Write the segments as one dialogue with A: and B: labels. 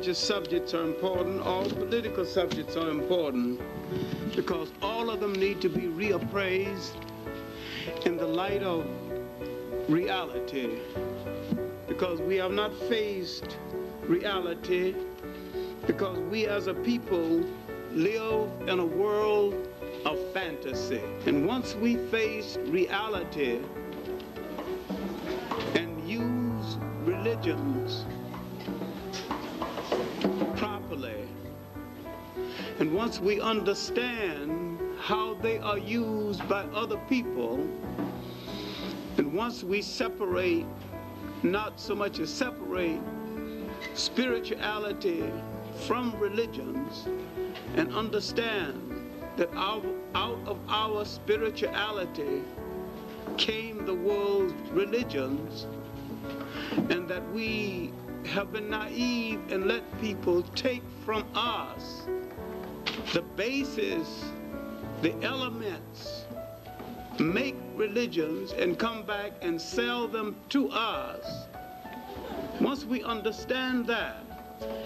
A: religious subjects are important, all political subjects are important, because all of them need to be reappraised in the light of reality, because we have not faced reality, because we as a people live in a world of fantasy. And once we face reality and use religions properly, and once we understand how they are used by other people, and once we separate, not so much as separate spirituality from religions, and understand that out of our spirituality came the world's religions, and that we have been naive and let people take from us the basis, the elements, make religions and come back and sell them to us. Once we understand that,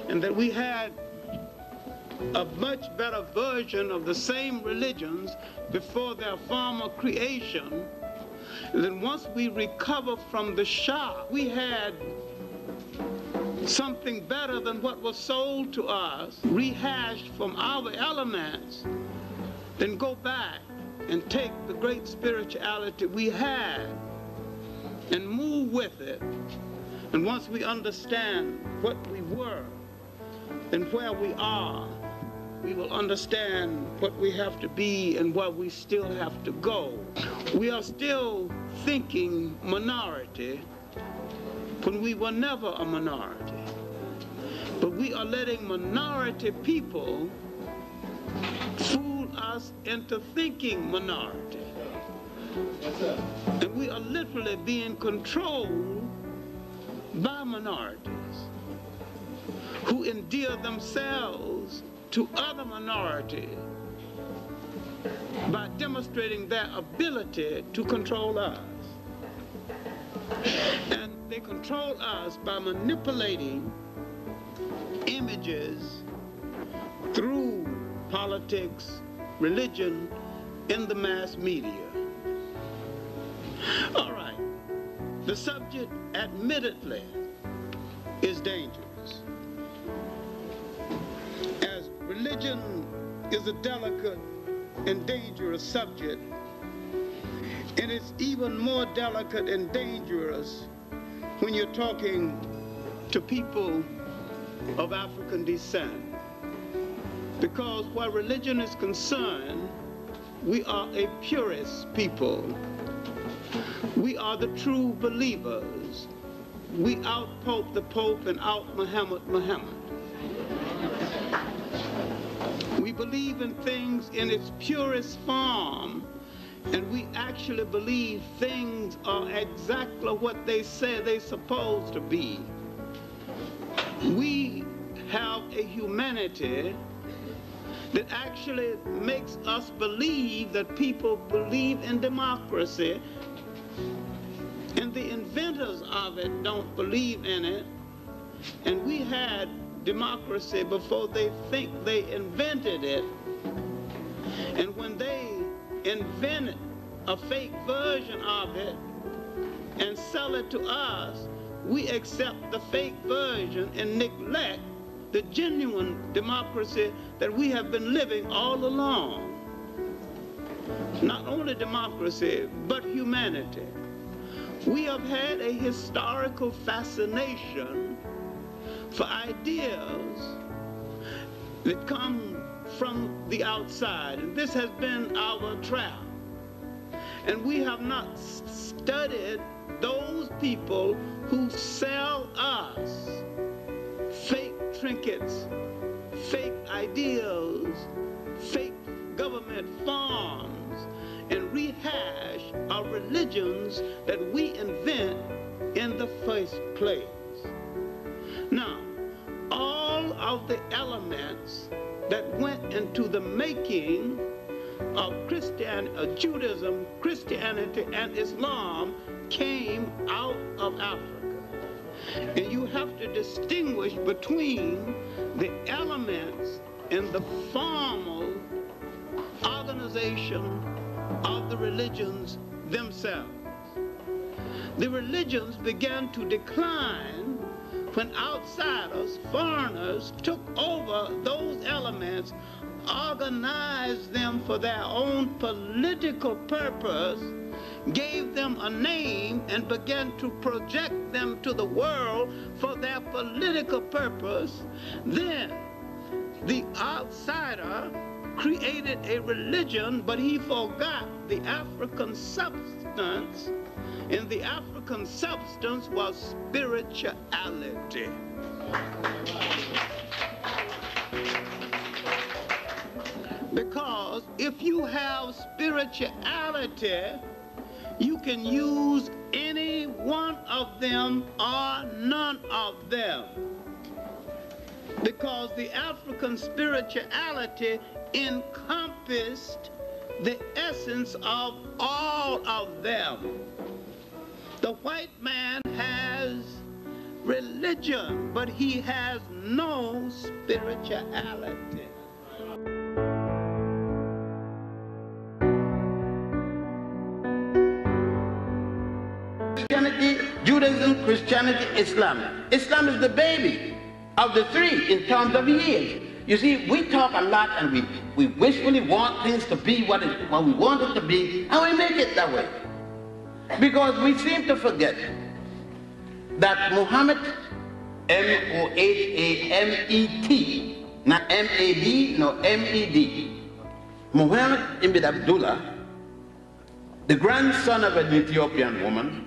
A: and that we had a much better version of the same religions before their former creation, then once we recover from the shock, we had something better than what was sold to us, rehashed from our elements, then go back and take the great spirituality we had and move with it. And once we understand what we were and where we are, we will understand what we have to be and where we still have to go. We are still thinking minority when we were never a minority. But we are letting minority people fool us into thinking minority. And we are literally being controlled by minorities who endear themselves to other minorities by demonstrating their ability to control us. And they control us by manipulating images through politics, religion, in the mass media. All right, the subject admittedly is dangerous. As religion is a delicate and dangerous subject, and it's even more delicate and dangerous when you're talking to people of African descent. Because where religion is concerned, we are a purist people. We are the true believers. We out-pope the Pope and out-Muhammad. We believe in things in its purest form, and we actually believe things are exactly what they say they're supposed to be. We have a humanity that actually makes us believe that people believe in democracy, and the inventors of it don't believe in it. And we had democracy before they think they invented it. And when they invented a fake version of it and sell it to us, we accept the fake version and neglect the genuine democracy that we have been living all along. Not only democracy, but humanity. We have had a historical fascination for ideas that come from the outside, and this has been our trap. And we have not studied those people who sell us fake trinkets, fake ideals, fake government forms, and rehash our religions that we invent in the first place. Now, all of the elements that went into the making of Judaism, Christianity, and Islam came out of Africa. And you have to distinguish between the elements in the formal organization of the religions themselves. The religions began to decline when outsiders, foreigners, took over those elements, organized them for their own political purpose, gave them a name, and began to project them to the world for their political purpose. Then the outsider created a religion, but he forgot the African substance, and the African substance was spirituality. Because if you have spirituality, you can use any one of them or none of them. Because the African spirituality encompassed the essence of all of them. The white man has religion, but he has no spirituality.
B: Christianity, Judaism, Christianity, Islam. Islam is the baby of the three in terms of years. You see, we talk a lot and we wishfully want things to be what we want it to be, and we make it that way. Because we seem to forget that Muhammad, M-O-H-A-M-E-T, not M-A-D, no M-E-D. Muhammad ibn Abdullah, the grandson of an Ethiopian woman,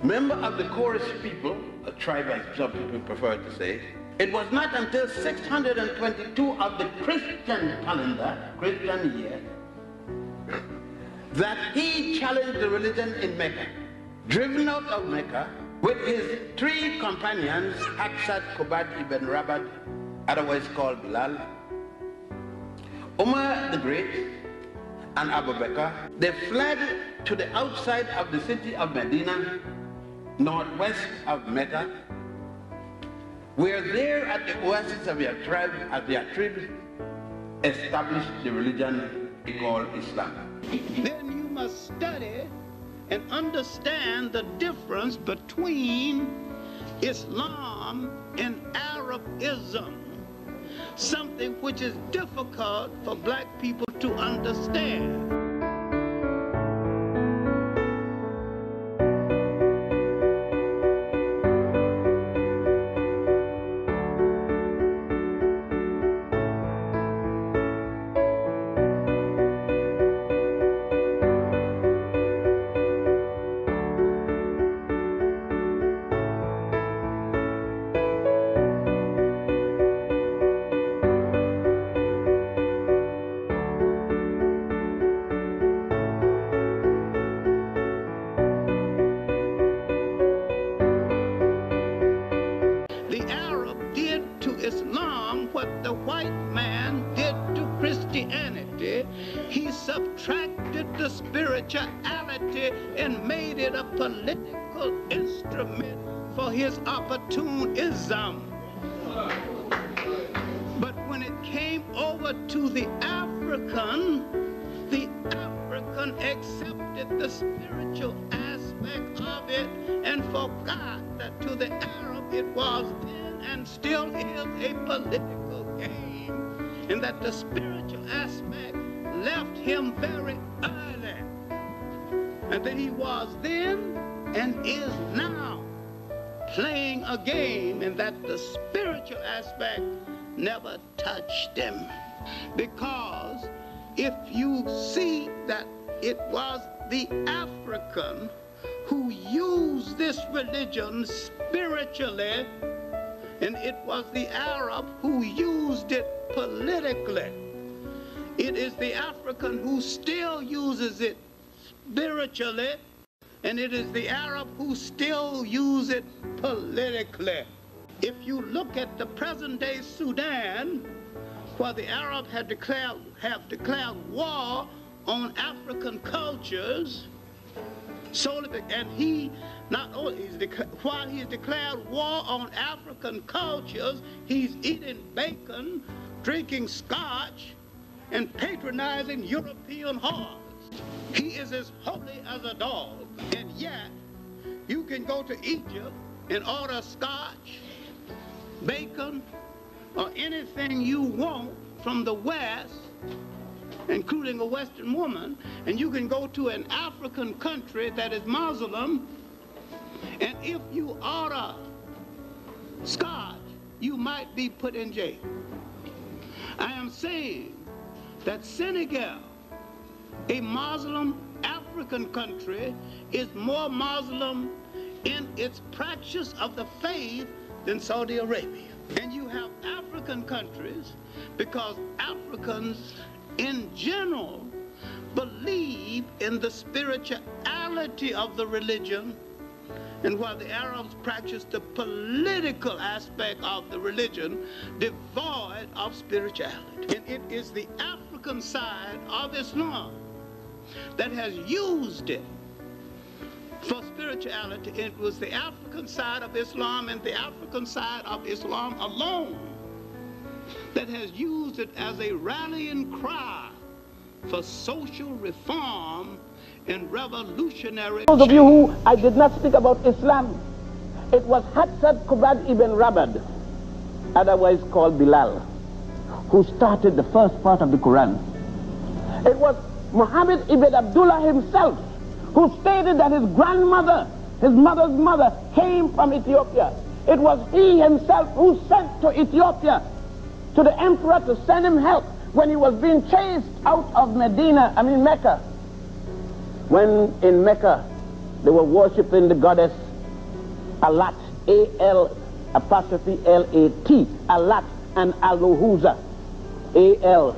B: member of the Chorus people, a tribe as some people prefer to say, it was not until 622 of the Christian calendar, Christian year, that he challenged the religion in Mecca. Driven out of Mecca with his three companions, Haksat, Kubad ibn Rabad, otherwise called Bilal, Umar the Great, and Abu Bakr, they fled to the outside of the city of Medina, northwest of Mecca, where there at the oasis of their tribe, established the religion they call Islam.
A: Then you must study and understand the difference between Islam and Arabism, something which is difficult for black people to understand. Islam what the white man did to Christianity. He subtracted the spirituality and made it a political instrument for his opportunism. But when it came over to the African accepted the spiritual aspect of it and forgot that to the Arab it was then and still is a political game, and that the spiritual aspect left him very early, and that he was then and is now playing a game, and that the spiritual aspect never touched him. Because if you see that it was the African who used this religion spiritually, and it was the Arab who used it politically. It is the African who still uses it spiritually, and it is the Arab who still uses it politically. If you look at the present-day Sudan, where the Arab have declared war on African cultures, and he not only while he's declared war on African cultures, he's eating bacon, drinking scotch, and patronizing European whores. He is as holy as a dog, and yet you can go to Egypt and order scotch, bacon, or anything you want from the West, including a Western woman, and you can go to an African country that is Muslim, and if you order scotch, you might be put in jail. I am saying that Senegal, a Muslim African country, is more Muslim in its practice of the faith than Saudi Arabia. And you have African countries, because Africans in general believe in the spirituality of the religion, and while the Arabs practice the political aspect of the religion, devoid of spirituality. And it is the African side of Islam that has used it for spirituality. It was the African side of Islam, and the African side of Islam alone, that has used it as a rallying cry for social reform and revolutionary
B: Those of you who I did not speak about Islam, it was Hatzad Kubad ibn Rabad, otherwise called Bilal, who started the first part of the Quran. It was Muhammad ibn Abdullah himself who stated that his grandmother, his mother's mother, came from Ethiopia. It was he himself who sent to Ethiopia, to the emperor, to send him help when he was being chased out of Mecca. When in Mecca they were worshipping the goddess Alat, A-L apostrophe L-A-T, Alat, and Al-Huza, A-L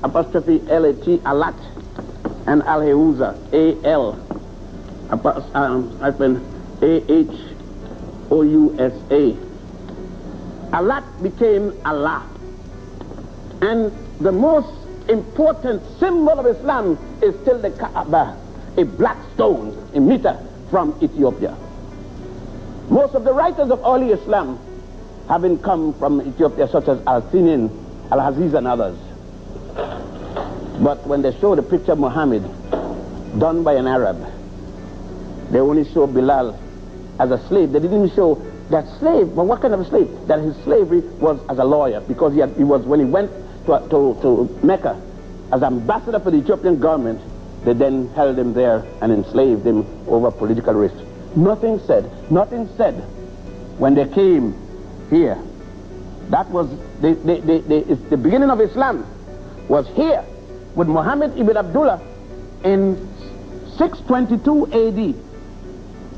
B: apostrophe L-A-T, Alat, and Al-Huza, A-L A-H-O-U-S-A. Alat became Allah. And the most important symbol of Islam is still the Kaaba, a black stone, a meter from Ethiopia. Most of the writers of early Islam having come from Ethiopia, such as Al-Sinin, Al-Aziz, and others. But when they show the picture of Muhammad done by an Arab, they only show Bilal as a slave. They didn't even show that slave. But what kind of a slave? That his slavery was as a lawyer, because he was when he went to Mecca as ambassador for the Ethiopian government, they then held him there and enslaved him over political risk. Nothing said when they came here. That was the beginning of Islam was here with Muhammad ibn Abdullah in 622 AD,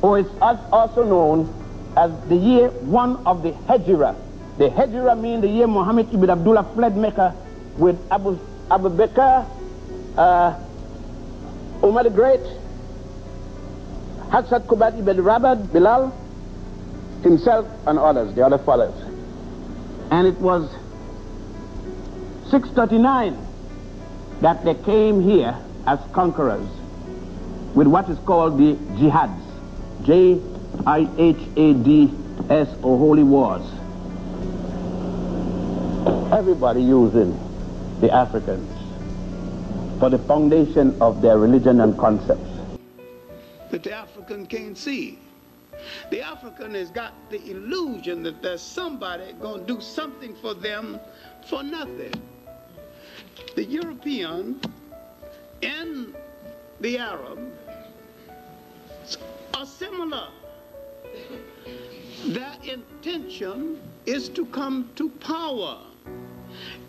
B: or it's also known as the year 1 of the Hijrah. The Hijrah means the year Muhammad ibn Abdullah fled Mecca with Abu Bakr, Umar the Great, Hatzad Kubad ibn Rabad, Bilal, himself, and others, the other followers. And it was 639 that they came here as conquerors with what is called the jihads, J-I-H-A-D, as holy wars. Everybody using the Africans for the foundation of their religion and concepts.
A: But the African can't see. The African has got the illusion that there's somebody going to do something for them for nothing. The European and the Arab are similar. Their intention is to come to power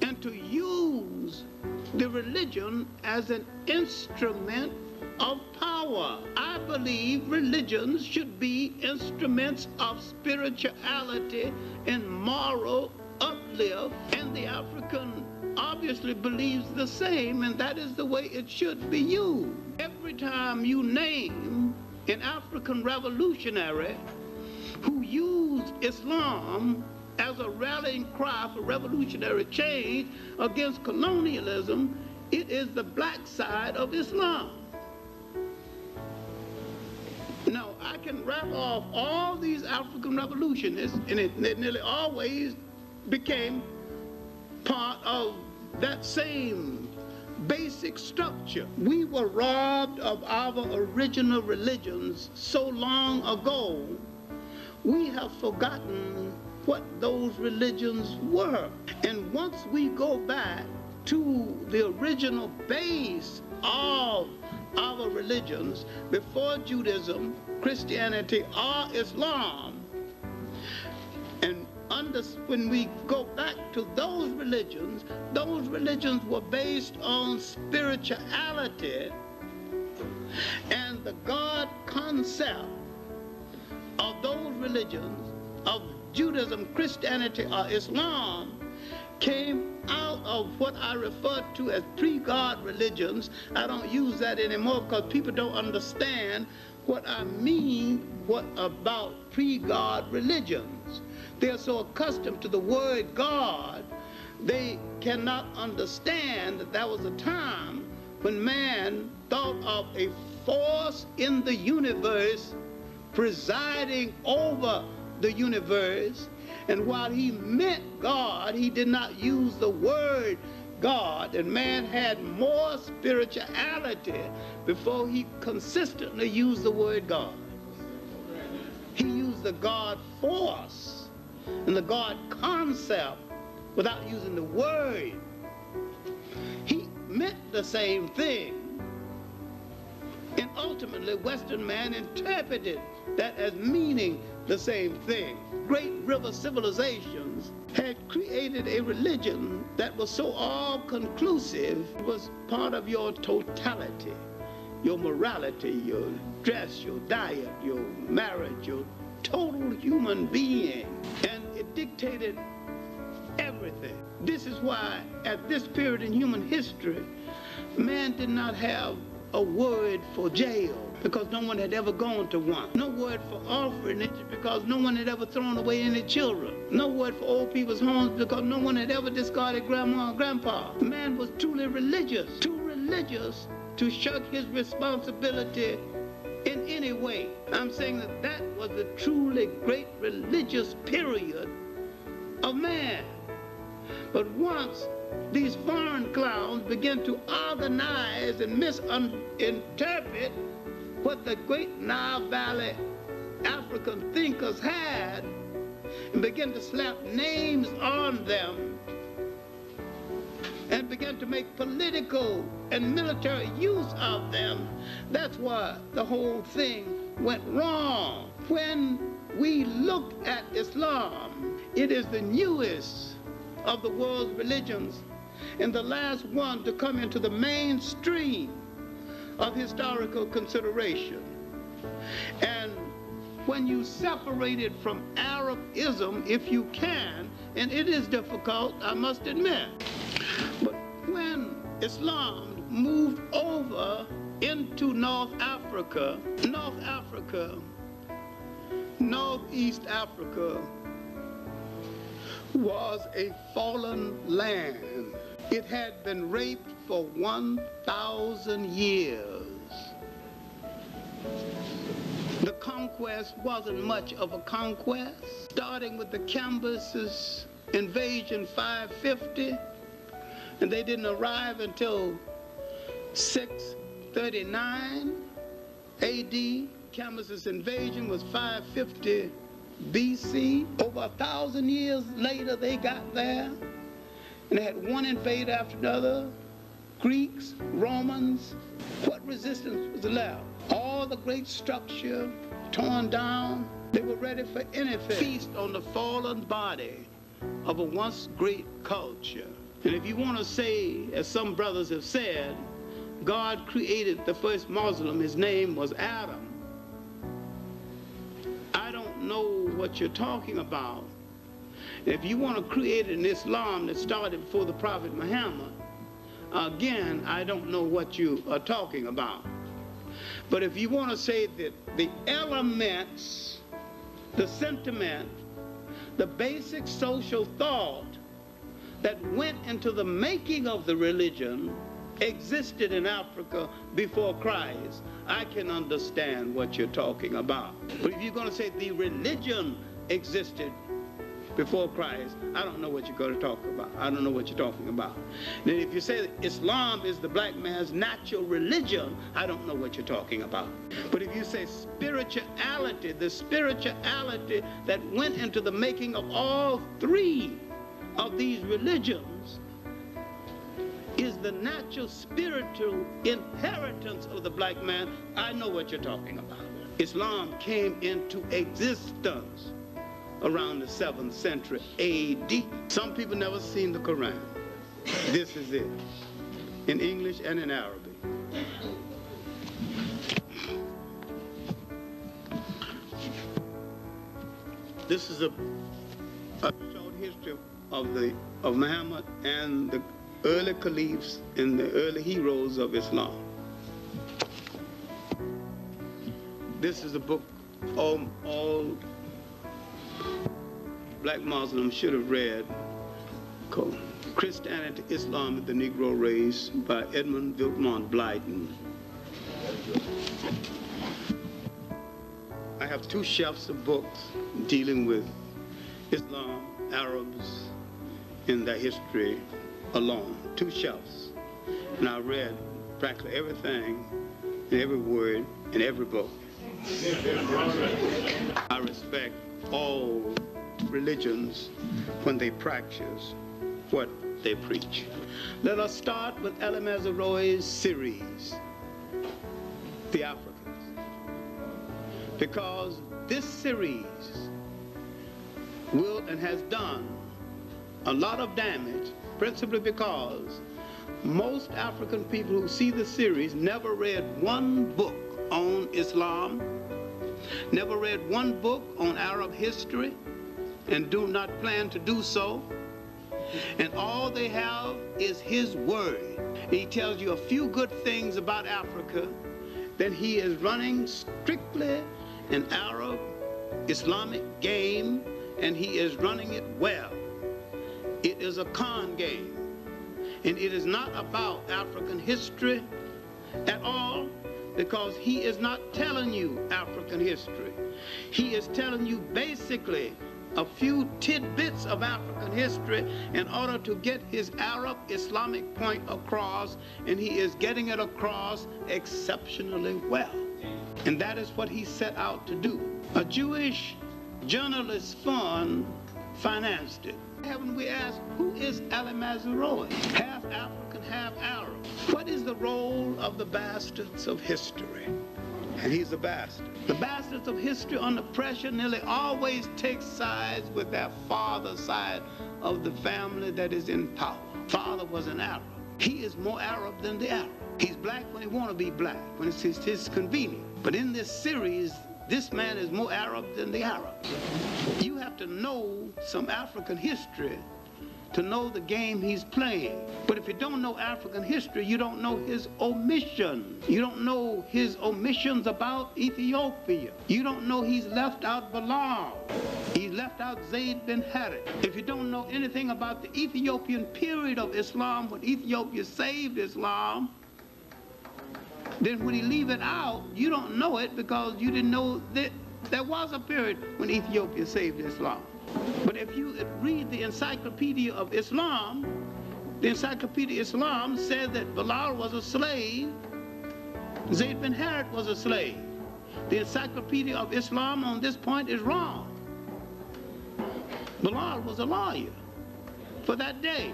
A: and to use the religion as an instrument of power. I believe religions should be instruments of spirituality and moral uplift, and the African obviously believes the same, and that is the way it should be used. Every time you name an African revolutionary who used Islam as a rallying cry for revolutionary change against colonialism, it is the black side of Islam. Now, I can rattle off all these African revolutionists, and it nearly always became part of that same basic structure. We were robbed of our original religions so long ago, we have forgotten what those religions were. And once we go back to the original base of our religions, before Judaism, Christianity, or Islam, and when we go back to those religions were based on spirituality, and the God concept of those religions, of Judaism, Christianity, or Islam, came out of what I refer to as pre-God religions. I don't use that anymore because people don't understand what I mean about pre-God religions. They are so accustomed to the word God, they cannot understand that there was a time when man thought of a force in the universe presiding over the universe, and while he meant God, he did not use the word God, and man had more spirituality before he consistently used the word God. He used the God force and the God concept without using the word. He meant the same thing, and ultimately Western man interpreted that as meaning the same thing. Great river civilizations had created a religion that was so all-conclusive. It was part of your totality, your morality, your dress, your diet, your marriage, your total human being, and it dictated everything. This is why at this period in human history, man did not have a word for jail because no one had ever gone to one. No word for orphanage because no one had ever thrown away any children. No word for old people's homes because no one had ever discarded grandma and grandpa. Man was truly religious, too religious to shirk his responsibility in any way. I'm saying that that was the truly great religious period of man. But once these foreign clowns began to organize and misinterpret what the great Nile Valley African thinkers had and began to slap names on them and began to make political and military use of them, that's why the whole thing went wrong. When we look at Islam, it is the newest of the world's religions and the last one to come into the mainstream of historical consideration. And when you separate it from Arabism, if you can, and it is difficult, I must admit, but when Islam moved over into North Africa, Northeast Africa was a fallen land. It had been raped for 1,000 years. The conquest wasn't much of a conquest. Starting with the Cambyses invasion 550, and they didn't arrive until 639 AD. Cambyses invasion was 550 BC. Over 1,000 years later, they got there, and they had one invader after another. Greeks, Romans. What resistance was left? All the great structure torn down. They were ready for anything. Feast on the fallen body of a once great culture. And if you want to say, as some brothers have said, God created the first Muslim, his name was Adam. I don't know what you're talking about. If you want to create an Islam that started before the Prophet Muhammad, again, I don't know what you are talking about. But if you want to say that the elements, the sentiment, the basic social thought that went into the making of the religion existed in Africa before Christ, I can understand what you're talking about. But if you're going to say the religion existed before Christ, I don't know what you're going to talk about. I don't know what you're talking about. Then if you say that Islam is the black man's natural religion, I don't know what you're talking about. But if you say spirituality, the spirituality that went into the making of all three of these religions is the natural spiritual inheritance of the black man, I know what you're talking about. Islam came into existence around the 7th century AD. Some people never seen the Quran. This is it, in English and in Arabic. This is a short history of Muhammad and the early caliphs and the early heroes of Islam. This is a book all black Muslims should have read, called Christianity, Islam, and the Negro Race by Edmund Vilmont Blyton. I have 2 shelves of books dealing with Islam, Arabs, and their history alone. 2 shelves. And I read practically everything and every word in every book. I respect all religions when they practice what they preach. Let us start with Elie Mazeroy's series, The Africans, because this series will and has done a lot of damage, principally because most African people who see the series never read one book on Islam, never read one book on Arab history, and do not plan to do so. And all they have is his word. He tells you a few good things about Africa, then he is running strictly an Arab Islamic game, and he is running it well. It is a con game, and it is not about African history at all, because he is not telling you African history. He is telling you basically a few tidbits of African history in order to get his Arab Islamic point across, and he is getting it across exceptionally well. And that is what he set out to do. A Jewish journalist fund financed it. Haven't we asked, who is Elie Mazeroy? Half African, half Arab. What is the role of the bastards of history? And he's a bastard. The bastards of history under pressure nearly always take sides with their father's side of the family that is in power. Father was an Arab. He is more Arab than the Arab. He's black when he want to be black, when it's his convenient. But in this series, this man is more Arab than the Arab. You have to know some African history to know the game he's playing. But if you don't know African history, you don't know his omissions. You don't know his omissions about Ethiopia. You don't know he's left out Bilal. He's left out Zayd bin Harith. If you don't know anything about the Ethiopian period of Islam, when Ethiopia saved Islam, Then when he leave it out, you don't know it because you didn't know that there was a period when Ethiopia saved Islam. But if you read the Encyclopedia of Islam, the Encyclopedia of Islam said that Bilal was a slave, Zayd bin Harith was a slave. The Encyclopedia of Islam on this point is wrong. Bilal was a lawyer for that day.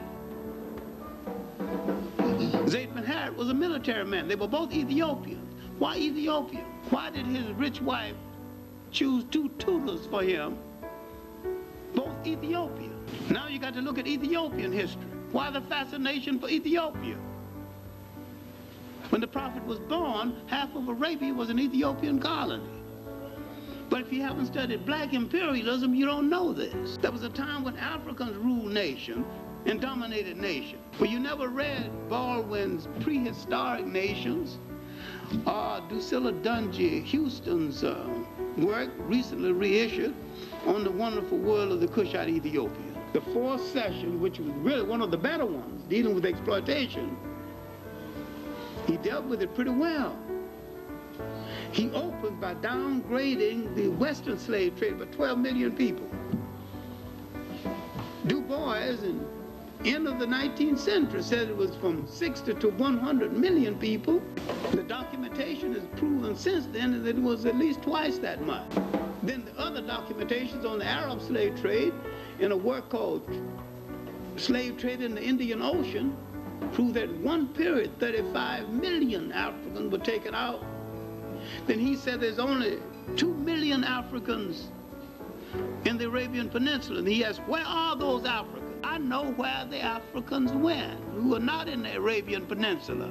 A: Zayd bin Harith was a military man. They were both Ethiopians. Why Ethiopian? Why did his rich wife choose 2 tutors for him, both Ethiopian? Now you got to look at Ethiopian history. Why the fascination for Ethiopia? When the Prophet was born, half of Arabia was an Ethiopian colony. But if you haven't studied black imperialism, you don't know this. There was a time when Africans ruled nation and dominated nation. But you never read Baldwin's Prehistoric Nations or Drusilla Dungy Houston's work, recently reissued, on the wonderful world of the Cushite Ethiopia. The 4th session, which was really one of the better ones, dealing with exploitation, he dealt with it pretty well. He opened by downgrading the Western slave trade by 12 million people. Du Bois, in end of the 19th century, said it was from 60 to 100 million people. The documentation has proven since then that it was at least twice that much. Then the other documentations on the Arab slave trade in a work called Slave Trade in the Indian Ocean proved that in one period 35 million Africans were taken out. Then he said there's only 2 million Africans in the Arabian Peninsula. And he asked, where are those Africans? I know where the Africans went who were not in the Arabian Peninsula.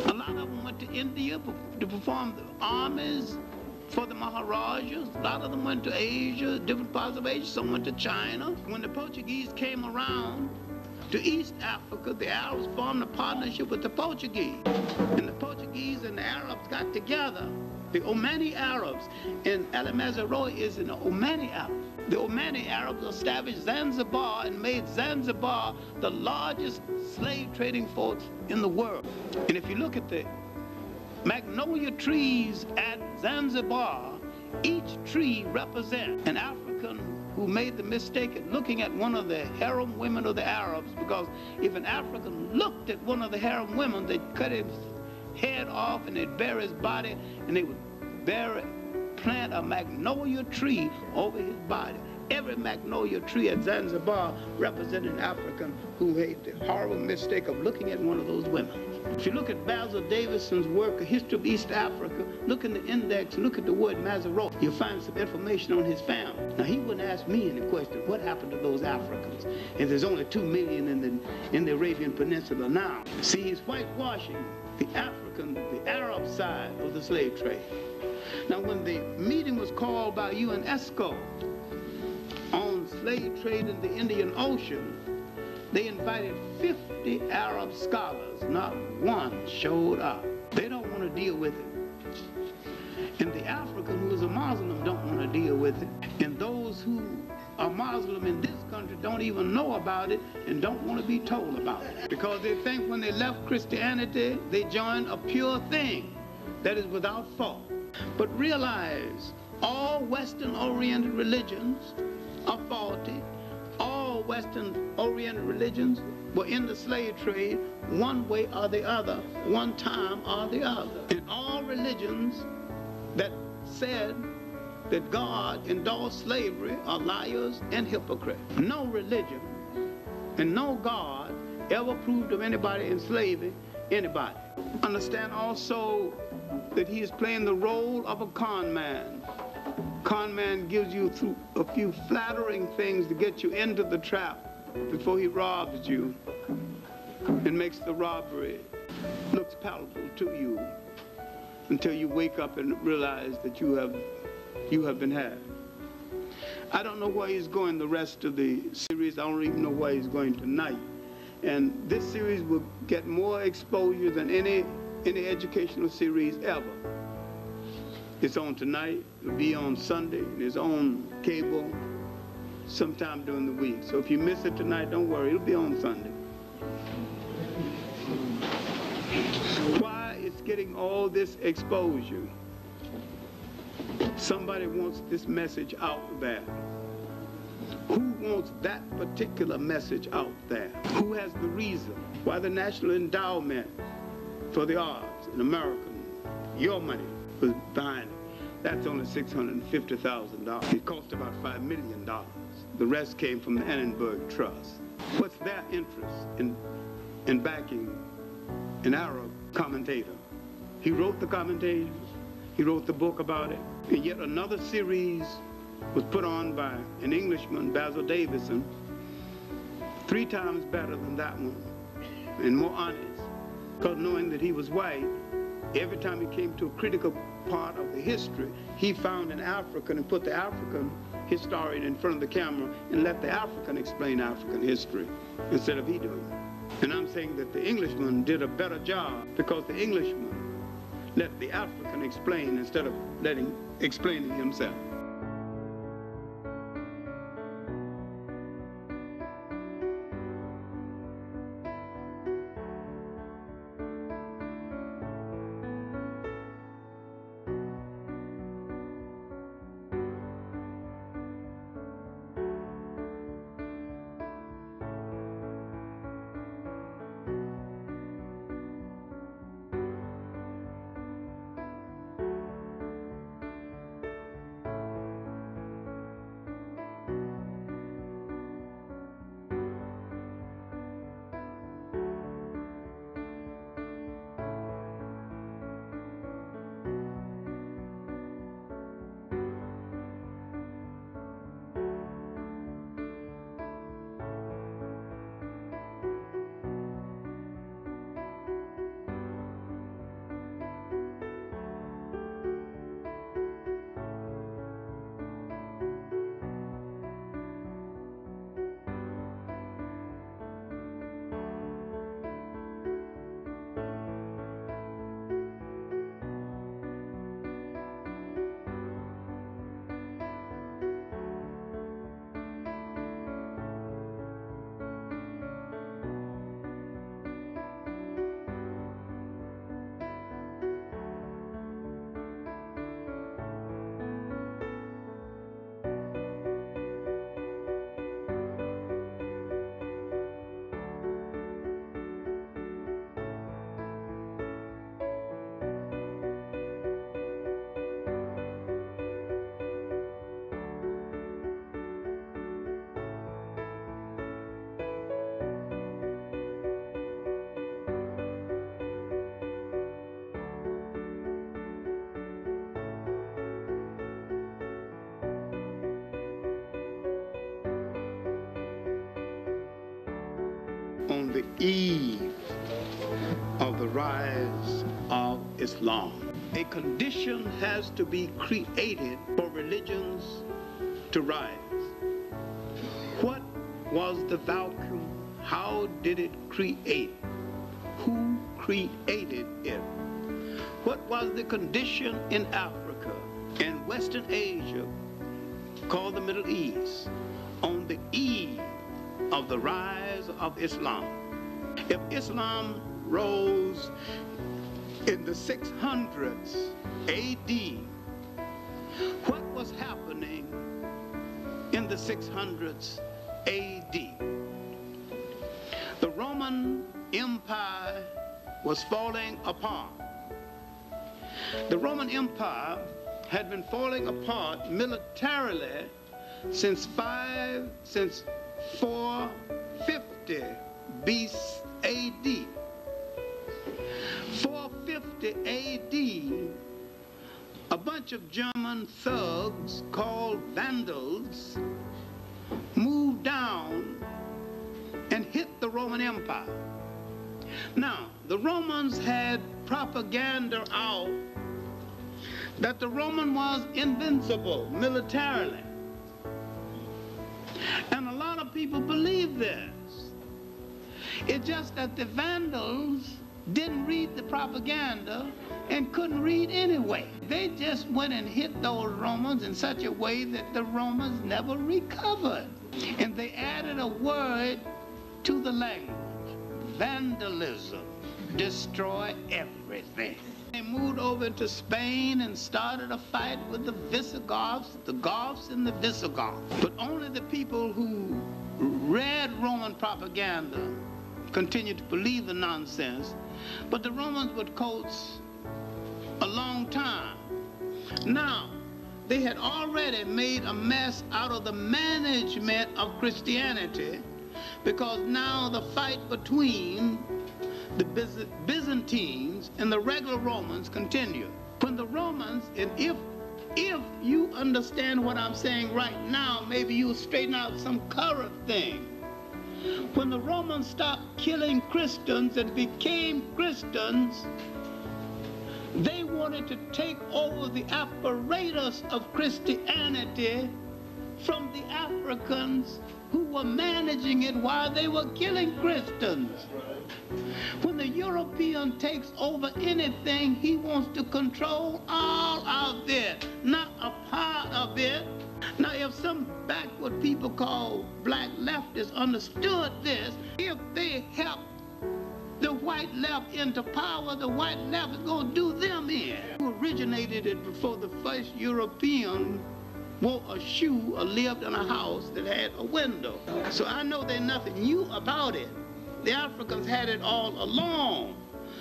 A: A lot of them went to India to perform the armies for the Maharajas. A lot of them went to Asia, different parts of Asia. Some went to China. When the Portuguese came around to East Africa, the Arabs formed a partnership with the Portuguese. And the Portuguese and the Arabs got together. The Omani Arabs, and El Mazaroi is an Omani Arab. The Omani Arabs established Zanzibar and made Zanzibar the largest slave trading force in the world. And if you look at the magnolia trees at Zanzibar, each tree represents an African who made the mistake of looking at one of the harem women of the Arabs, because if an African looked at one of the harem women, they'd cut his head off and they'd bury his body, and they would plant a magnolia tree over his body. Every magnolia tree at Zanzibar represented an African who made the horrible mistake of looking at one of those women. If you look at Basil Davison's work, A History of East Africa, look in the index, look at the word Mazaroi, you'll find some information on his family. Now, he wouldn't ask me any question, what happened to those Africans? And there's only 2 million in the Arabian Peninsula now. See, he's whitewashing the Arab side of the slave trade. Now, when the meeting was called by UNESCO on slave trade in the Indian Ocean, they invited 50 Arab scholars. Not one showed up. They don't want to deal with it. And the African who is a Muslim don't want to deal with it. And those who are Muslim in this country don't even know about it and don't want to be told about it. Because they think when they left Christianity, they joined a pure thing that is without fault. But realize all Western-oriented religions are faulty. All Western-oriented religions were in the slave trade one way or the other, one time or the other. And all religions that said that God endorsed slavery are liars and hypocrites. No religion and no God ever proved of anybody enslaving anybody. Understand also that he is playing the role of a con man. Con man gives you through a few flattering things to get you into the trap before he robs you and makes the robbery looks palatable to you until you wake up and realize that you have been had. I don't know where he's going the rest of the series. I don't even know where he's going tonight. And this series will get more exposure than any educational series ever. It's on tonight, it'll be on Sunday, and it's on cable sometime during the week. So if you miss it tonight, don't worry, it'll be on Sunday. Why it's getting all this exposure. Somebody wants this message out there. Who wants that particular message out there? Who has the reason why the National Endowment for the Arts in America, your money, was behind it? That's only $650,000. It cost about $5 million. The rest came from the Annenberg Trust. What's their interest in backing an Arab commentator? He wrote the commentators. He wrote the book about it. And yet another series was put on by an Englishman, Basil Davison, 3 times better than that one and more honest. Because knowing that he was white, every time he came to a critical part of the history, he found an African and put the African historian in front of the camera and let the African explain African history instead of he doing it. And I'm saying that the Englishman did a better job because the Englishman let the African explain instead of explaining himself. On the eve of the rise of Islam, a condition has to be created for religions to rise. What was the vacuum? How did it create? Who created it? What was the condition in Africa and Western Asia, called the Middle East, on the eve of the rise of Islam? If Islam rose in the 600s AD, what was happening in the 600s AD? The Roman Empire was falling apart. The Roman Empire had been falling apart militarily since 450 BC AD. 450 AD, a bunch of German thugs called Vandals moved down and hit the Roman Empire. Now, the Romans had propaganda out that the Roman was invincible militarily. And a lot of people believe this. It's just that the Vandals didn't read the propaganda and couldn't read anyway. They just went and hit those Romans in such a way that the Romans never recovered. And they added a word to the language: vandalism, destroy everything. They moved over to Spain and started a fight with the Visigoths, the Goths and the Visigoths. But only the people who read Roman propaganda continued to believe the nonsense. But the Romans would coach a long time. Now, they had already made a mess out of the management of Christianity, because now the fight between the Byzantines and the regular Romans continued. When the Romans, and if you understand what I'm saying right now, maybe you'll straighten out some current thing. When the Romans stopped killing Christians and became Christians, they wanted to take over the apparatus of Christianity from the Africans who were managing it while they were killing Christians. When the European takes over anything, he wants to control all of it, not a part of it. Now, if some backward people called black leftists understood this, if they help the white left into power, the white left is going to do them in. Who originated it before the first European wore a shoe or lived in a house that had a window. So I know there's nothing new about it. The Africans had it all along.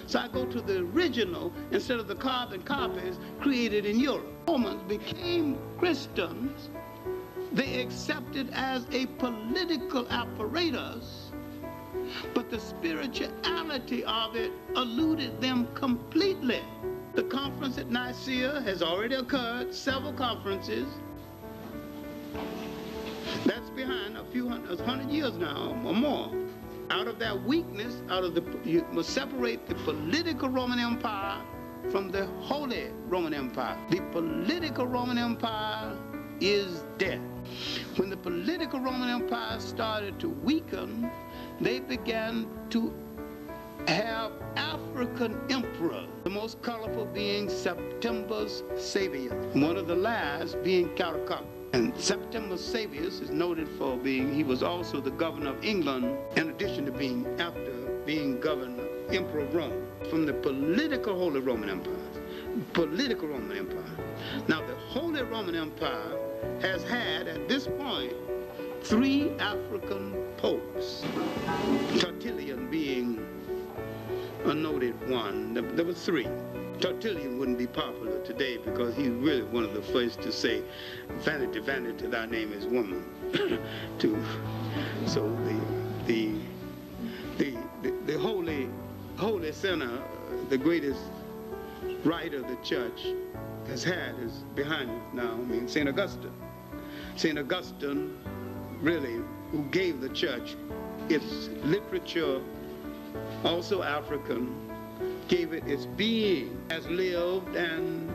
A: So I go to the original instead of the carbon copies created in Europe. Romans became Christians. They accepted as a political apparatus, but the spirituality of it eluded them completely. The conference at Nicaea has already occurred, several conferences. That's behind a few hundred years now or more. Out of that weakness, you must separate the political Roman Empire from the Holy Roman Empire. The political Roman Empire is dead. When the political Roman Empire started to weaken, they began to have African emperors, the most colorful being Septimius Severus, one of the last being Caracalla. And Septimius Severus is noted for being, he was also the governor of England, in addition to being, after being governor, emperor of Rome, from the political Holy Roman Empire. Political Roman Empire. Now, the Holy Roman Empire has had, at this point, 3 African popes, Tertullian being a noted one. There were 3. Tertullian wouldn't be popular today because he's really one of the first to say, vanity, vanity, thy name is woman. So the holy sinner, the greatest writer the church has had is behind us now. I mean, St. Augustine. St. Augustine, really, who gave the church its literature, also African, gave it its being, has lived and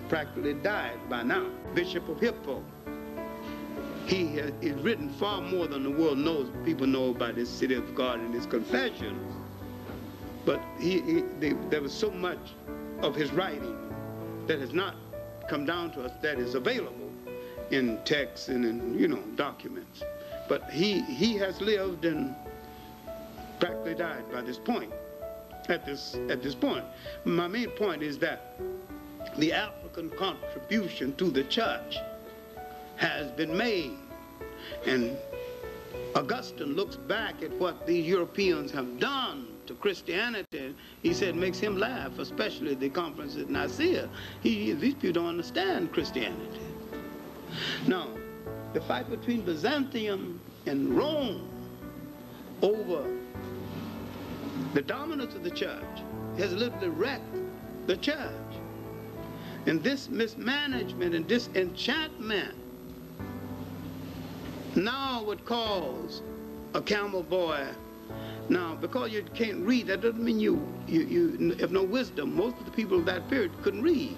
A: practically died by now. Bishop of Hippo. He has written far more than the world knows. People know about his City of God and his Confessions. But there was so much of his writing that has not come down to us that is available in texts and in, documents. But he has lived and practically died by this point. At this point. My main point is that the African contribution to the church has been made. And Augustine looks back at what these Europeans have done to Christianity. He said it makes him laugh, especially the conference at Nicaea. These people don't understand Christianity. Now, the fight between Byzantium and Rome over the dominance of the church has literally wrecked the church. And this mismanagement and disenchantment now would cause a camel boy. Now, because you can't read, that doesn't mean you have no wisdom. Most of the people of that period couldn't read.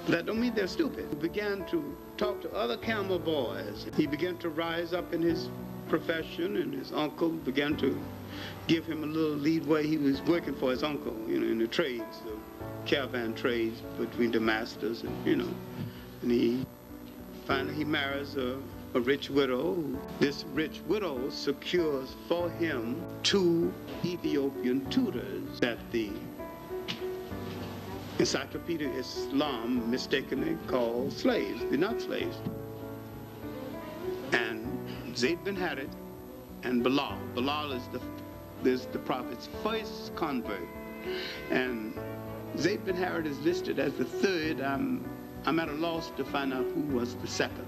A: That don't mean they're stupid. He began to talk to other camel boys. He began to rise up in his profession, and his uncle began to give him a little leadway. He was working for his uncle, in the trades, the caravan trades between Damascus and, and he finally marries a rich widow. This rich widow secures for him 2 Ethiopian tutors that the Encyclopedia Islam mistakenly called slaves. They're not slaves. And Zayd bin Harith and Bilal. Bilal is the Prophet's first convert. And Zayd bin Harith is listed as the third. I'm at a loss to find out who was the second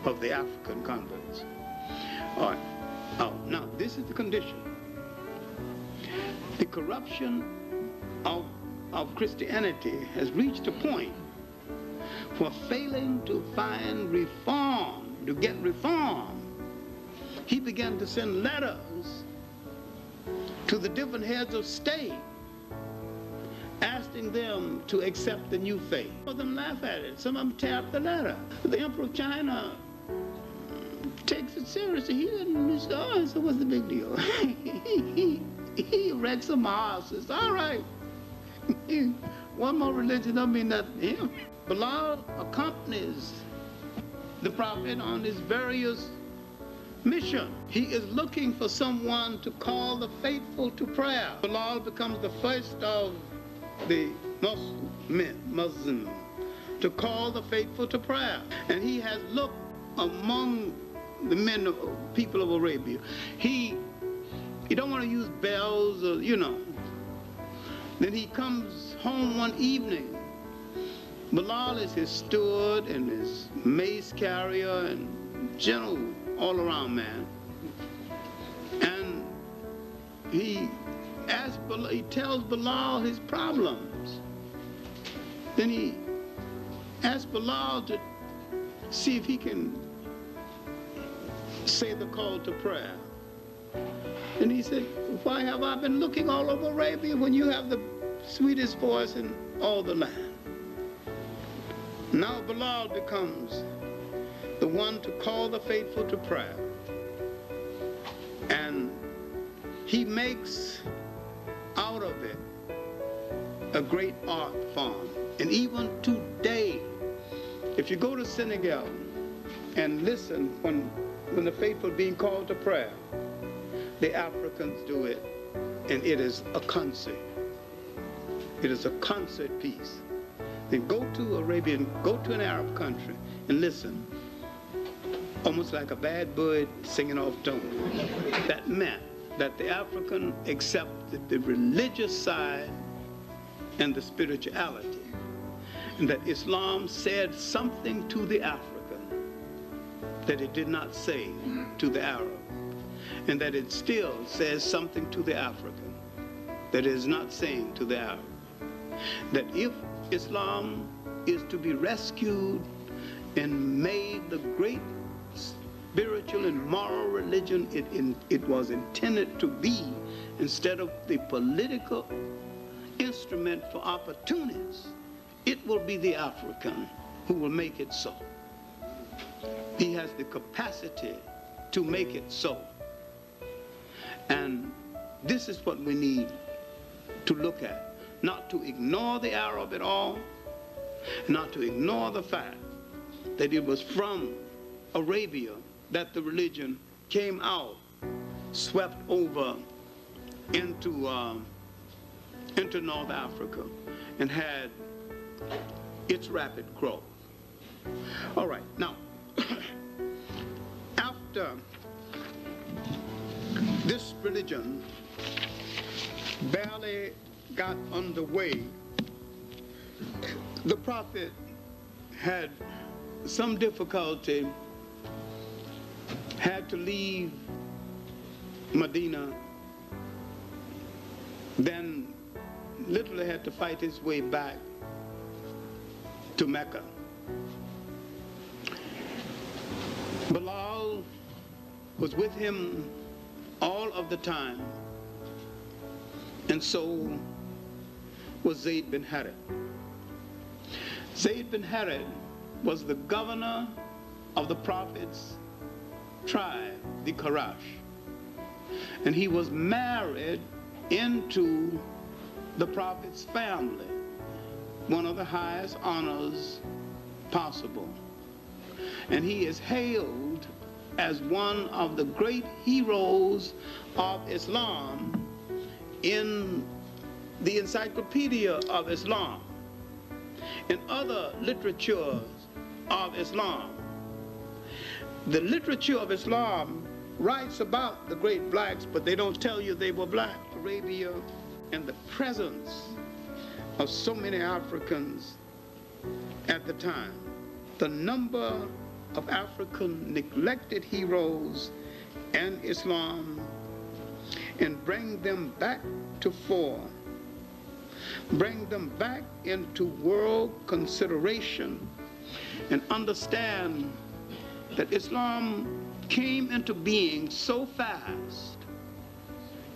A: of the African converts. All right. Oh, now this is the condition. The corruption of Christianity has reached a point for failing to find reform, to get reform. He began to send letters to the different heads of state, asking them to accept the new faith. Some of them laugh at it. Some of them tear up the letter. The Emperor of China takes it seriously. He didn't say, oh, so what's the big deal? he erects some houses. All right. One more religion don't mean nothing to him. Bilal accompanies the Prophet on his various mission. He is looking for someone to call the faithful to prayer. Bilal becomes the first of the Muslim to call the faithful to prayer. And he has looked among the people of Arabia. He don't want to use bells or, you know. Then he comes home one evening. Bilal is his steward and his mace carrier and general all-around man. And he tells Bilal his problems. Then he asks Bilal to see if he can say the call to prayer. And he said, why have I been looking all over Arabia when you have the sweetest voice in all the land? Now Bilal becomes the one to call the faithful to prayer. And he makes out of it a great art form. And even today, if you go to Senegal and listen when the faithful are being called to prayer, the Africans do it, and it is a concert. It is a concert piece. Then go to Arabia and go to an Arab country and listen, almost like a bad bird singing off tone. That meant that the African accepted the religious side and the spirituality, and that Islam said something to the African that it did not say to the Arab, and that it still says something to the African that it is not saying to the Arab. That if Islam is to be rescued and made the great spiritual and moral religion it was intended to be, instead of the political instrument for opportunists, it will be the African who will make it so. He has the capacity to make it so. And this is what we need to look at. Not to ignore the Arab at all, not to ignore the fact that it was from Arabia that the religion came out, swept over into North Africa, and had its rapid growth. All right, now, after this religion barely got underway, the Prophet had some difficulty, had to leave Medina, then literally had to fight his way back to Mecca. Bilal was with him all of the time, and so was Zayd bin Harith. Zayd bin Harith was the governor of the Prophet's tribe, the Quraysh, and he was married into the Prophet's family, one of the highest honors possible. And he is hailed as one of the great heroes of Islam in the Encyclopedia of Islam and other literatures of Islam. The literature of Islam writes about the great blacks, but they don't tell you they were black. Arabia and the presence of so many Africans at the time. The number of African neglected heroes in Islam, and bring them back to fore, bring them back into world consideration, and understand that Islam came into being so fast.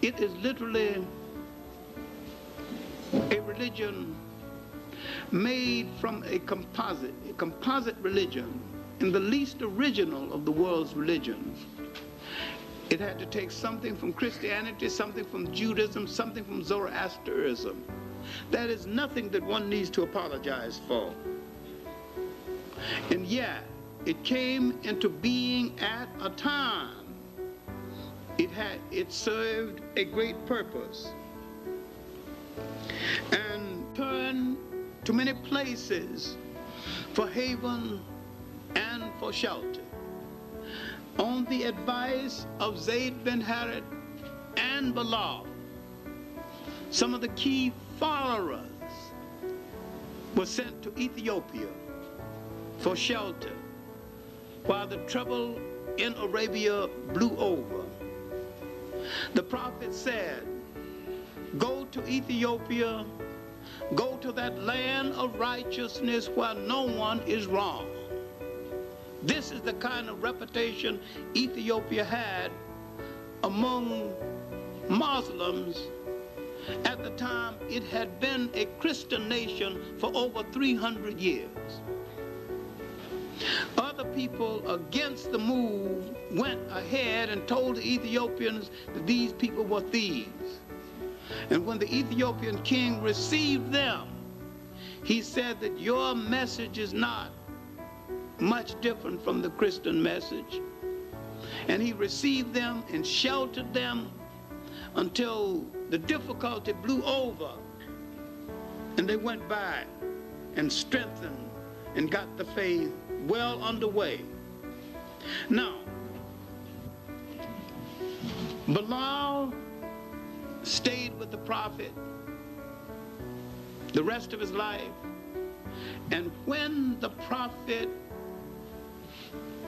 A: It is literally a religion made from a composite religion, and the least original of the world's religions. It had to take something from Christianity, something from Judaism, something from Zoroastrianism. That is nothing that one needs to apologize for. And yet, it came into being at a time. It served a great purpose, and turned to many places for haven and for shelter. On the advice of Zayd bin Harith and Bilal, some of the key followers were sent to Ethiopia for shelter while the trouble in Arabia blew over. The prophet said, "Go to Ethiopia, go to that land of righteousness where no one is wrong." This is the kind of reputation Ethiopia had among Muslims. At the time, it had been a Christian nation for over 300 years. Other people against the move went ahead and told the Ethiopians that these people were thieves. And when the Ethiopian king received them, he said that your message is not much different from the Christian message. And he received them and sheltered them until the difficulty blew over, and they went back and strengthened and got the faith well underway. Now, Bilal stayed with the prophet the rest of his life, and when the prophet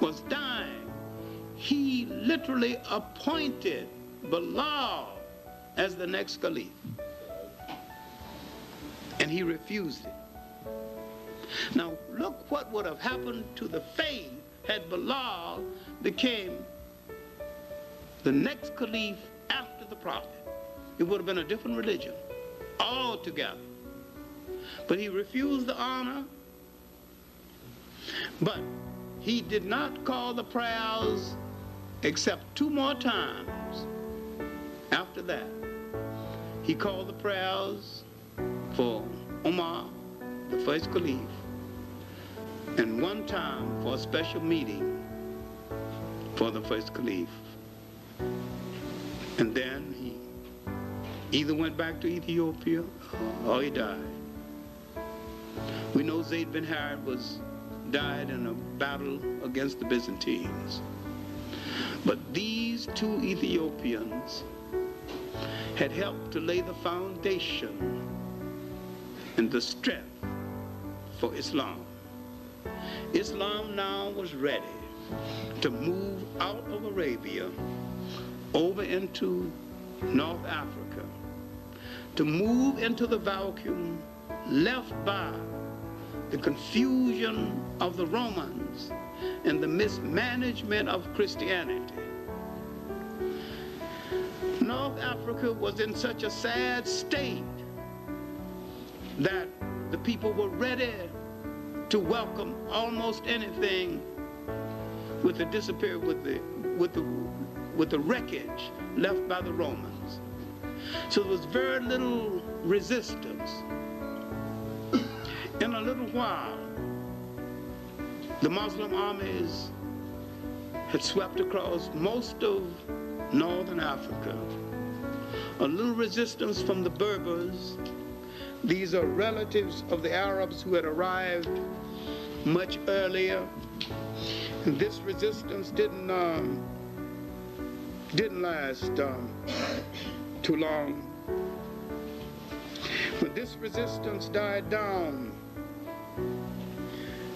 A: was dying, he literally appointed Bilal as the next caliph, and he refused it. Now look what would have happened to the faith had Bilal became the next caliph after the prophet. It would have been a different religion altogether. But he refused the honor, but he did not call the prayers except 2 more times. After that, he called the prayers for Umar, the first caliph, and 1 time for a special meeting for the first caliph. And then he either went back to Ethiopia or he died. We know Zayd bin Harith died in a battle against the Byzantines. But these 2 Ethiopians had helped to lay the foundation and the strength for Islam. Islam now was ready to move out of Arabia over into North Africa, to move into the vacuum left by the confusion of the Romans and the mismanagement of Christianity. North Africa was in such a sad state that the people were ready to welcome almost anything with the wreckage left by the Romans. So there was very little resistance. In a little while, the Muslim armies had swept across most of northern Africa, a little resistance from the Berbers. These are relatives of the Arabs who had arrived much earlier. And this resistance didn't last too long. When this resistance died down,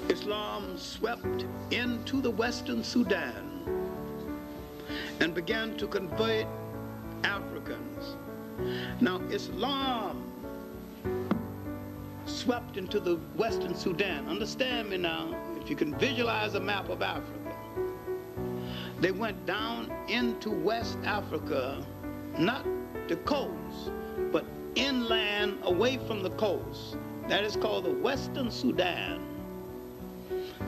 A: Islam swept into the Western Sudan and began to convert Africans. Now, Islam swept into the Western Sudan. Understand me now, if you can visualize a map of Africa. They went down into West Africa, not the coast, but inland away from the coast. That is called the Western Sudan,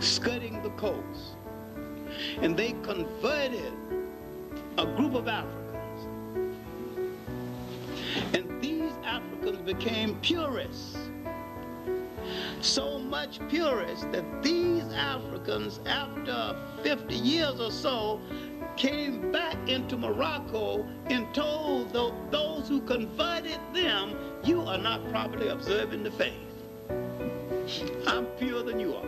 A: skirting the coast. And they converted a group of Africans. And these Africans became purists. So much purists that these Africans, after 50 years or so, came back into Morocco and told those who converted them, you are not properly observing the faith. I'm purer than you are.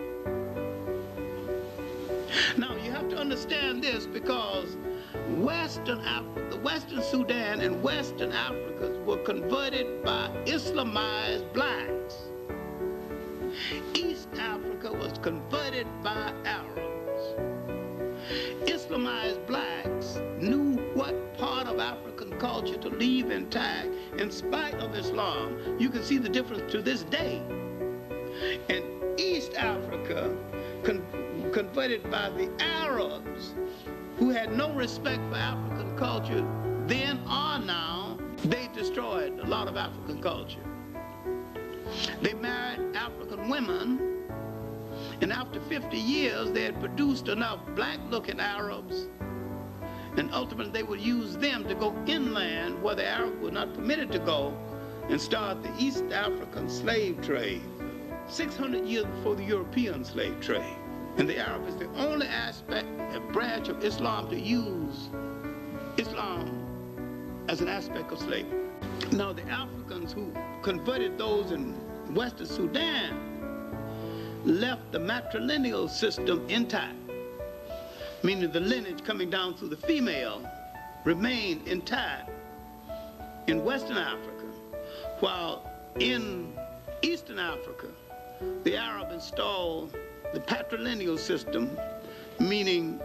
A: Now, you have to understand this, because the Western Sudan and Western Africa were converted by Islamized blacks. East Africa was converted by Arabs. Islamized blacks knew what part of African culture to leave intact. In spite of Islam, you can see the difference to this day. And East Africa, converted by the Arabs, who had no respect for African culture then or now, they destroyed a lot of African culture. They married African women, and after 50 years, they had produced enough black-looking Arabs, and ultimately they would use them to go inland where the Arabs were not permitted to go and start the East African slave trade, 600 years before the European slave trade. And the Arab is the only branch of Islam to use Islam as an aspect of slavery. Now, the Africans who converted those in Western Sudan left the matrilineal system intact, meaning the lineage coming down through the female remained intact in Western Africa, while in Eastern Africa, the Arab installed the patrilineal system, meaning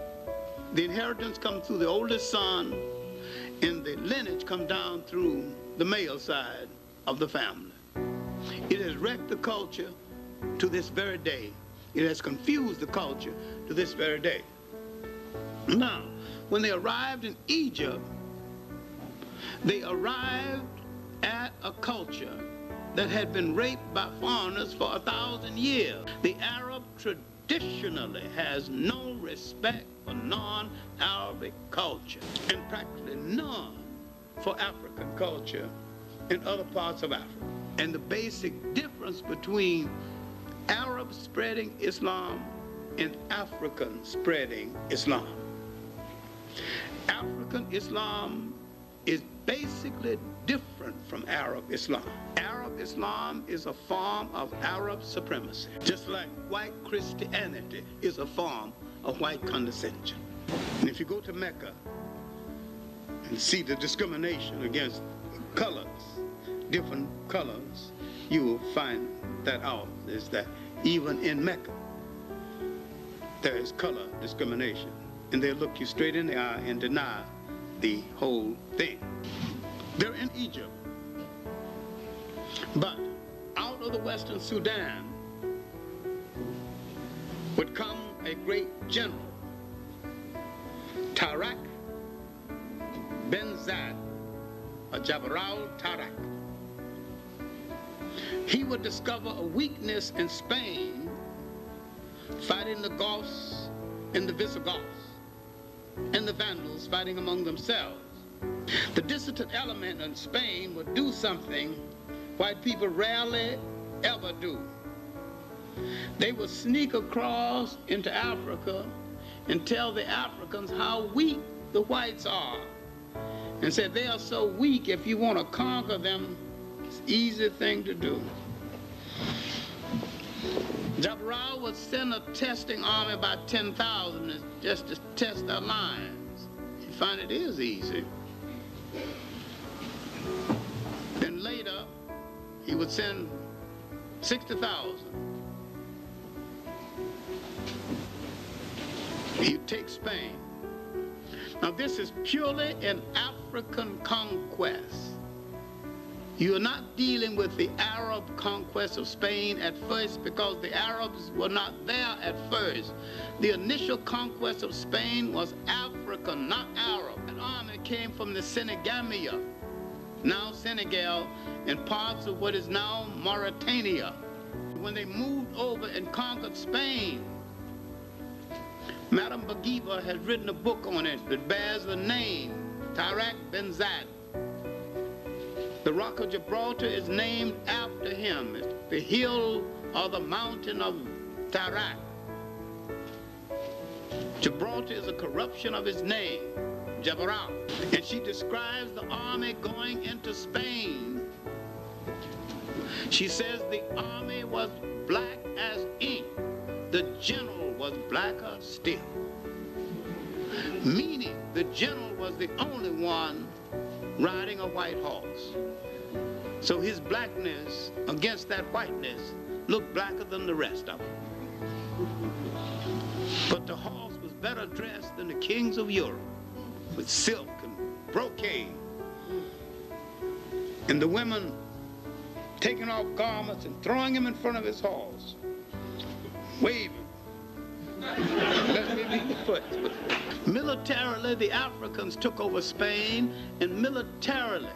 A: the inheritance comes through the oldest son and the lineage come down through the male side of the family. It has wrecked the culture to this very day. It has confused the culture to this very day. Now, when they arrived in Egypt, they arrived at a culture that had been raped by foreigners for 1,000 years. The Arab traditionally has no respect for non-Arabic culture, and practically none for African culture in other parts of Africa. And the basic difference between Arabs spreading Islam and Africans spreading Islam. African Islam is basically different from Arab Islam. Arab Islam is a form of Arab supremacy, just like white Christianity is a form of white condescension. And if you go to Mecca and see the discrimination against colors, different colors, you will find that out, is that even in Mecca, there is color discrimination. And they'll look you straight in the eye and deny the whole thing. They're in Egypt. But out of the Western Sudan would come a great general, Tarak Ben Zad, or Jabral Tarak. He would discover a weakness in Spain, fighting the Goths and the Visigoths, and the Vandals fighting among themselves. The dissident element in Spain would do something white people rarely ever do. They would sneak across into Africa and tell the Africans how weak the whites are. and said they are so weak, if you want to conquer them, it's an easy thing to do. Jabral would send a testing army, about 10,000, just to test their lines. You find it is easy. Then later, he would send 60,000. He'd take Spain. Now this is purely an African conquest. You are not dealing with the Arab conquest of Spain at first, because the Arabs were not there at first. The initial conquest of Spain was African, not Arab. That army came from the Senegamia, now Senegal, and parts of what is now Mauritania. When they moved over and conquered Spain, Madame Bourguiba has written a book on it that bears the name Tariq bin Zayed. The Rock of Gibraltar is named after him. It's the hill or the mountain of Tariq. Gibraltar is a corruption of his name, Jabral. And she describes the army going into Spain. She says the army was black as ink. The general was blacker still. Meaning the general was the only one riding a white horse. So his blackness against that whiteness looked blacker than the rest of them. But the horse was better dressed than the kings of Europe, with silk and brocade. And the women taking off garments and throwing him in front of his horse, waving. Let me lead the foot. Militarily, the Africans took over Spain, and militarily,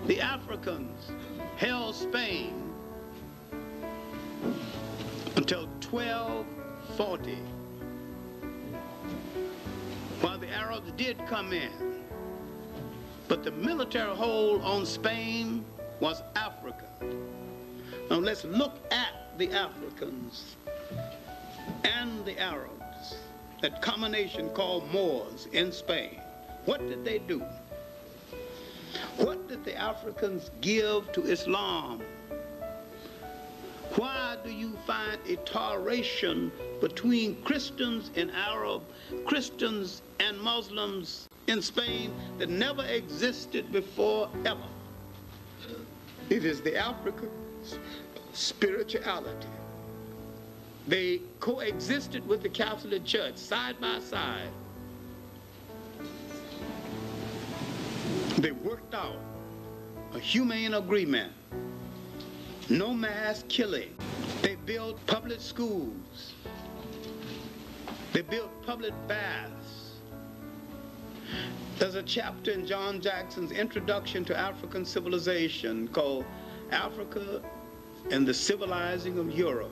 A: the Africans held Spain until 1240. While the Arabs did come in, but the military hold on Spain was Africa. Now let's look at the Africans and the Arabs, that combination called Moors in Spain. What did they do? What did the Africans give to Islam? Why do you find a toleration between Christians and Arab, Christians and Muslims in Spain that never existed before ever? It is the African spirituality. They coexisted with the Catholic Church side by side. They worked out a humane agreement. No mass killing. They built public schools. They built public baths. There's a chapter in John Jackson's Introduction to African Civilization called Africa and the Civilizing of Europe.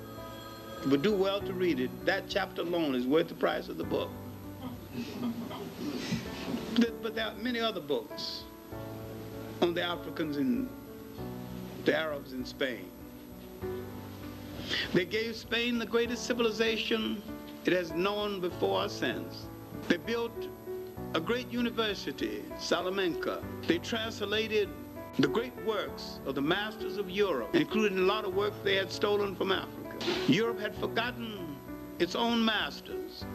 A: You would do well to read it. That chapter alone is worth the price of the book. But there are many other books on the Africans and the Arabs in Spain. They gave Spain the greatest civilization it has known before or since. They built a great university, Salamanca. They translated the great works of the masters of Europe, including a lot of work they had stolen from Africa. Europe had forgotten its own masters.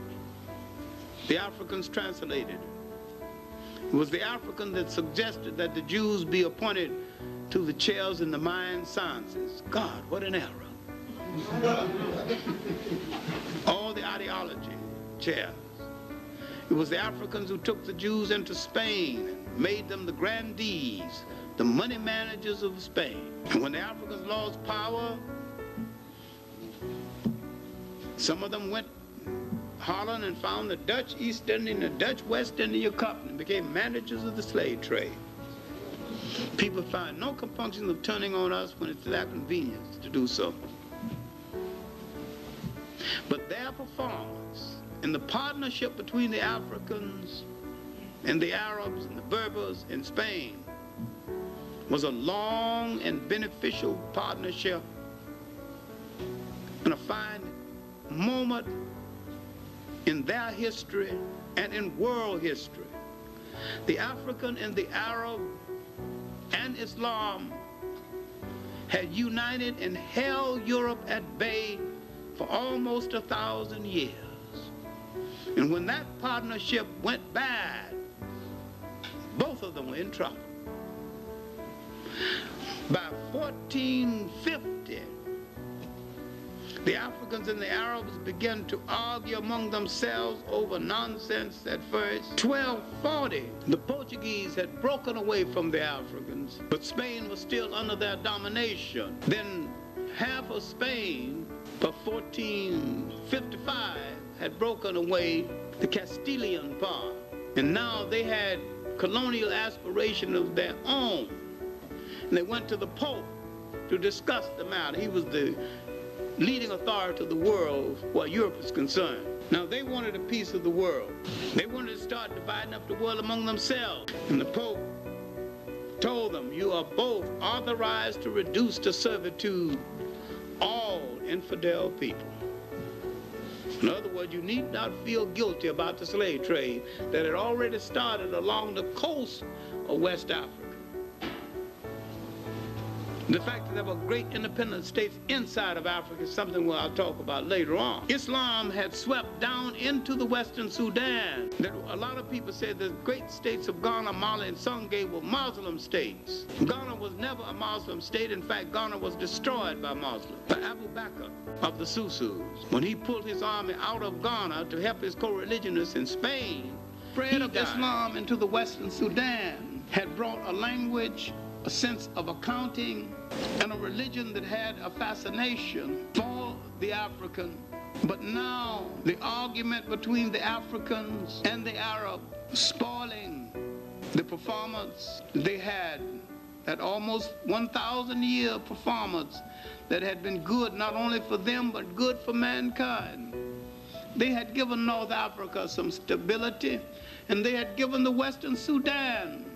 A: The Africans translated. It was the African that suggested that the Jews be appointed to the chairs in the mind sciences. God, what an error. All the ideology chairs. It was the Africans who took the Jews into Spain and made them the grandees, the money managers of Spain. And when the Africans lost power, some of them went Holland and found the Dutch East India and the Dutch West India Company and became managers of the slave trade. People find no compunction of turning on us when it's their convenience to do so. But their performance in the partnership between the Africans and the Arabs and the Berbers in Spain was a long and beneficial partnership and a fine moment in their history and in world history. The African and the Arab and Islam had united and held Europe at bay for almost 1,000 years. And when that partnership went bad, both of them were in trouble. By 1450, the Africans and the Arabs began to argue among themselves over nonsense at first. 1240, the Portuguese had broken away from the Africans, but Spain was still under their domination. Then half of Spain, by 1455, had broken away the Castilian part. And now they had colonial aspirations of their own. And they went to the Pope to discuss the matter. He was the leading authority of the world where Europe is concerned. Now they wanted a piece of the world. They wanted to start dividing up the world among themselves. And the Pope told them, you are both authorized to reduce to servitude all infidel people. In other words, you need not feel guilty about the slave trade that had already started along the coast of West Africa. The fact that there were great independent states inside of Africa is something I'll talk about later on. Islam had swept down into the Western Sudan. A lot of people say the great states of Ghana, Mali, and Songhai were Muslim states. Ghana was never a Muslim state. In fact, Ghana was destroyed by Muslims. By Abu Bakr of the Susus, when he pulled his army out of Ghana to help his co-religionists in Spain, spread of Islam into the Western Sudan had brought a language, a sense of accounting, and a religion that had a fascination for the African. But now the argument between the Africans and the Arabs, spoiling the performance they had, that almost 1,000-year performance that had been good not only for them but good for mankind. They had given North Africa some stability, and they had given the Western Sudan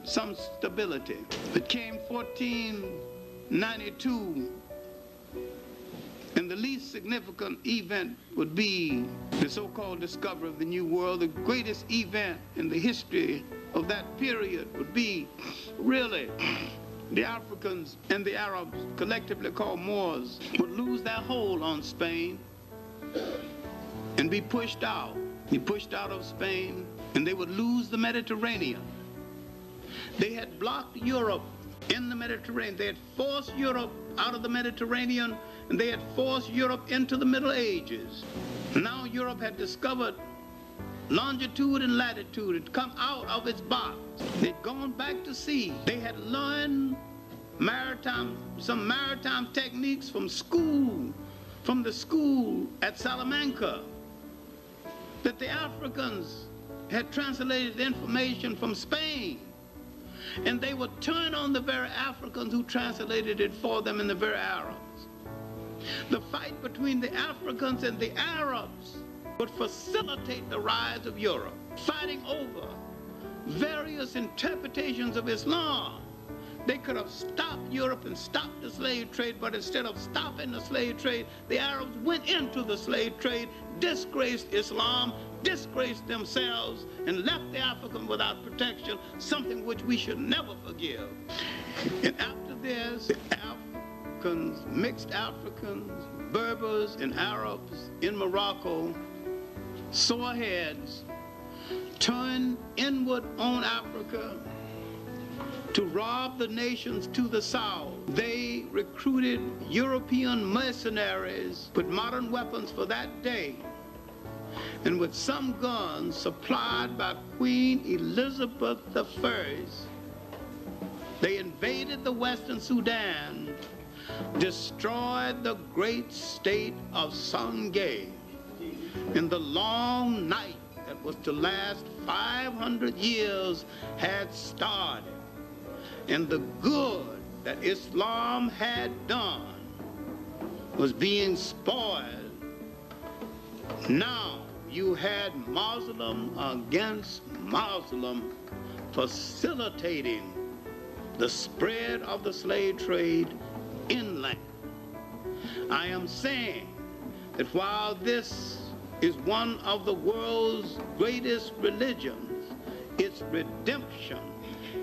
A: some stability. It came 1492, and the least significant event would be the so-called discovery of the New World. The greatest event in the history of that period would be really the Africans and the Arabs, collectively called Moors, would lose their hold on Spain and be pushed out. Be pushed out of Spain, and they would lose the Mediterranean. They had blocked Europe in the Mediterranean. They had forced Europe out of the Mediterranean, and they had forced Europe into the Middle Ages. Now Europe had discovered longitude and latitude. It had come out of its box. They'd gone back to sea. They had learned some maritime techniques from the school at Salamanca, that the Africans had translated information from Spain. And they would turn on the very Africans who translated it for them and the very Arabs. The fight between the Africans and the Arabs would facilitate the rise of Europe, fighting over various interpretations of Islam. They could have stopped Europe and stopped the slave trade, but instead of stopping the slave trade, the Arabs went into the slave trade, disgraced Islam, disgraced themselves, and left the African without protection, something which we should never forgive. And after this, the Africans, mixed Africans, Berbers, and Arabs in Morocco, sore heads, turned inward on Africa to rob the nations to the south. They recruited European mercenaries with modern weapons for that day, and with some guns supplied by Queen Elizabeth I, they invaded the Western Sudan, destroyed the great state of Songhai. In the long night that was to last 500 years had started, and the good that Islam had done was being spoiled. Now you had Muslim against Muslim facilitating the spread of the slave trade inland. I am saying that while this is one of the world's greatest religions, its redemption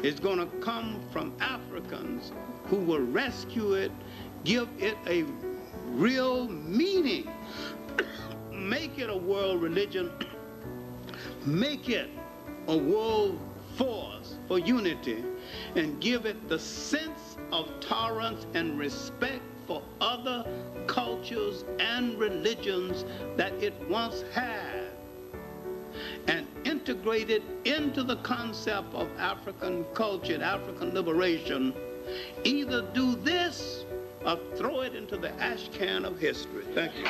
A: is going to come from Africans who will rescue it, give it a real meaning, make it a world religion, make it a world force for unity, and give it the sense of tolerance and respect for other cultures and religions that it once had, and integrate it into the concept of African culture and African liberation. Either do this or throw it into the ash can of history. Thank you.